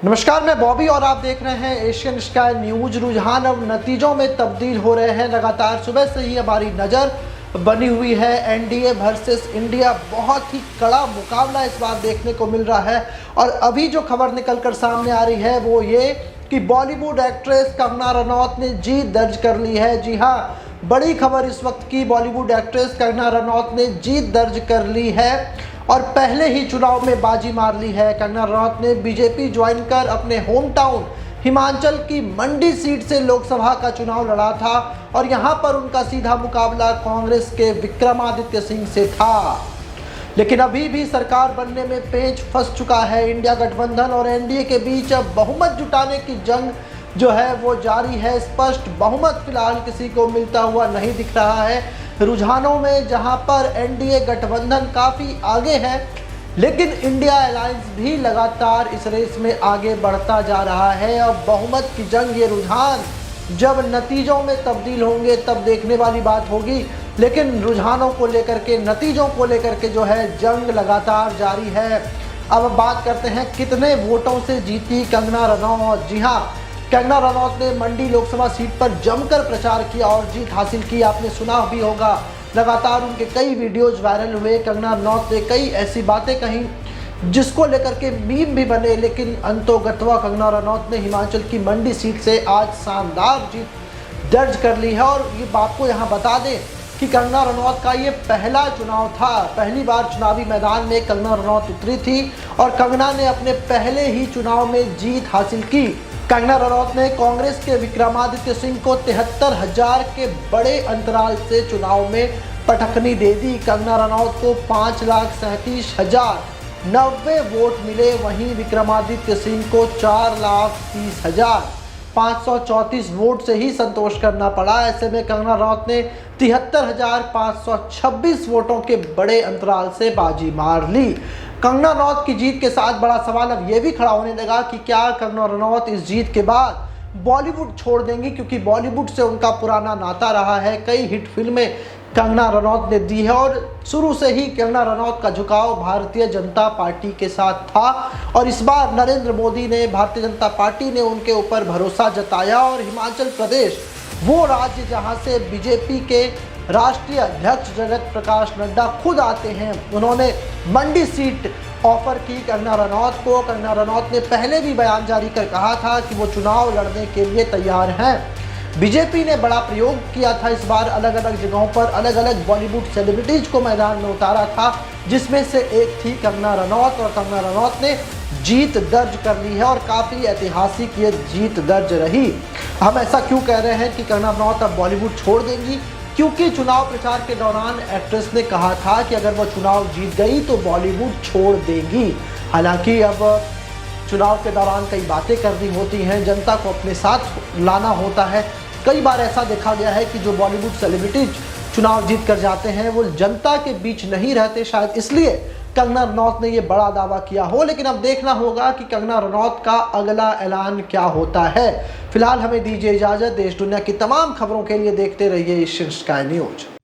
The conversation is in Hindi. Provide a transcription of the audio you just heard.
नमस्कार, मैं बॉबी और आप देख रहे हैं एशियन स्काई न्यूज। रुझान अब नतीजों में तब्दील हो रहे हैं। लगातार सुबह से ही हमारी नज़र बनी हुई है एनडीए वर्सेस इंडिया। बहुत ही कड़ा मुकाबला इस बार देखने को मिल रहा है। और अभी जो खबर निकलकर सामने आ रही है वो ये कि बॉलीवुड एक्ट्रेस कंगना रनौत ने जीत दर्ज कर ली है। जी हाँ, बड़ी खबर इस वक्त की, बॉलीवुड एक्ट्रेस कंगना रनौत ने जीत दर्ज कर ली है और पहले ही चुनाव में बाजी मार ली है। कंगना रनौत ने बीजेपी ज्वाइन कर अपने होम टाउन हिमाचल की मंडी सीट से लोकसभा का चुनाव लड़ा था और यहां पर उनका सीधा मुकाबला कांग्रेस के विक्रमादित्य सिंह से था। लेकिन अभी भी सरकार बनने में पेंच फंस चुका है। इंडिया गठबंधन और एनडीए के बीच अब बहुमत जुटाने की जंग जो है वो जारी है। स्पष्ट बहुमत फिलहाल किसी को मिलता हुआ नहीं दिख रहा है। रुझानों में जहां पर एनडीए गठबंधन काफ़ी आगे है, लेकिन इंडिया अलायंस भी लगातार इस रेस में आगे बढ़ता जा रहा है। अब बहुमत की जंग, ये रुझान जब नतीजों में तब्दील होंगे तब देखने वाली बात होगी। लेकिन रुझानों को लेकर के, नतीजों को लेकर के जो है जंग लगातार जारी है। अब बात करते हैं कितने वोटों से जीती कंगना रनौत। जी हाँ, कंगना रनौत ने मंडी लोकसभा सीट पर जमकर प्रचार किया और जीत हासिल की। आपने सुना भी होगा, लगातार उनके कई वीडियोज वायरल हुए। कंगना रनौत ने कई ऐसी बातें कही जिसको लेकर के मीम भी बने, लेकिन अंतोगत्वा कंगना रनौत ने हिमाचल की मंडी सीट से आज शानदार जीत दर्ज कर ली है। और ये बात को यहाँ बता दें कि कंगना रनौत का ये पहला चुनाव था। पहली बार चुनावी मैदान में कंगना रनौत उतरी थी और कंगना ने अपने पहले ही चुनाव में जीत हासिल की। कंगना रनौत ने कांग्रेस के विक्रमादित्य सिंह को 73,000 के बड़े अंतराल से चुनाव में पटखनी दे दी। कंगना रनौत को 5,37,090 वोट मिले, वहीं विक्रमादित्य सिंह को 4,30,534 वोट से ही संतोष करना पड़ा। ऐसे में कंगना रनौत ने 73,526 वोटों के बड़े अंतराल से बाजी मार ली। कंगना रनौत की जीत के साथ बड़ा सवाल अब यह भी खड़ा होने लगा कि क्या कंगना रनौत इस जीत के बाद बॉलीवुड छोड़ देंगी, क्योंकि बॉलीवुड से उनका पुराना नाता रहा है। कई हिट फिल्में कंगना रनौत ने दी है और शुरू से ही कंगना रनौत का झुकाव भारतीय जनता पार्टी के साथ था। और इस बार नरेंद्र मोदी ने, भारतीय जनता पार्टी ने उनके ऊपर भरोसा जताया और हिमाचल प्रदेश वो राज्य जहां से बीजेपी के राष्ट्रीय अध्यक्ष जगत प्रकाश नड्डा खुद आते हैं, उन्होंने मंडी सीट ऑफर की कंगना रनौत को। कंगना रनौत ने पहले भी बयान जारी कर कहा था कि वो चुनाव लड़ने के लिए तैयार हैं। बीजेपी ने बड़ा प्रयोग किया था इस बार, अलग अलग जगहों पर अलग अलग बॉलीवुड सेलिब्रिटीज को मैदान में उतारा था, जिसमें से एक थी कंगना रनौत। और कंगना रनौत ने जीत दर्ज कर ली है और काफ़ी ऐतिहासिक ये जीत दर्ज रही। हम ऐसा क्यों कह रहे हैं कि कंगना रनौत अब बॉलीवुड छोड़ देंगी? क्योंकि चुनाव प्रचार के दौरान एक्ट्रेस ने कहा था कि अगर वो चुनाव जीत गई तो बॉलीवुड छोड़ देंगी। हालांकि अब चुनाव के दौरान कई बातें करनी होती हैं, जनता को अपने साथ लाना होता है। कई बार ऐसा देखा गया है कि जो बॉलीवुड सेलिब्रिटीज चुनाव जीत कर जाते हैं वो जनता के बीच नहीं रहते, शायद इसलिए कंगना रनौत ने ये बड़ा दावा किया हो। लेकिन अब देखना होगा कि कंगना रनौत का अगला ऐलान क्या होता है। फिलहाल हमें दीजिए इजाज़त। देश दुनिया की तमाम खबरों के लिए देखते रहिए एशियन स्काई न्यूज।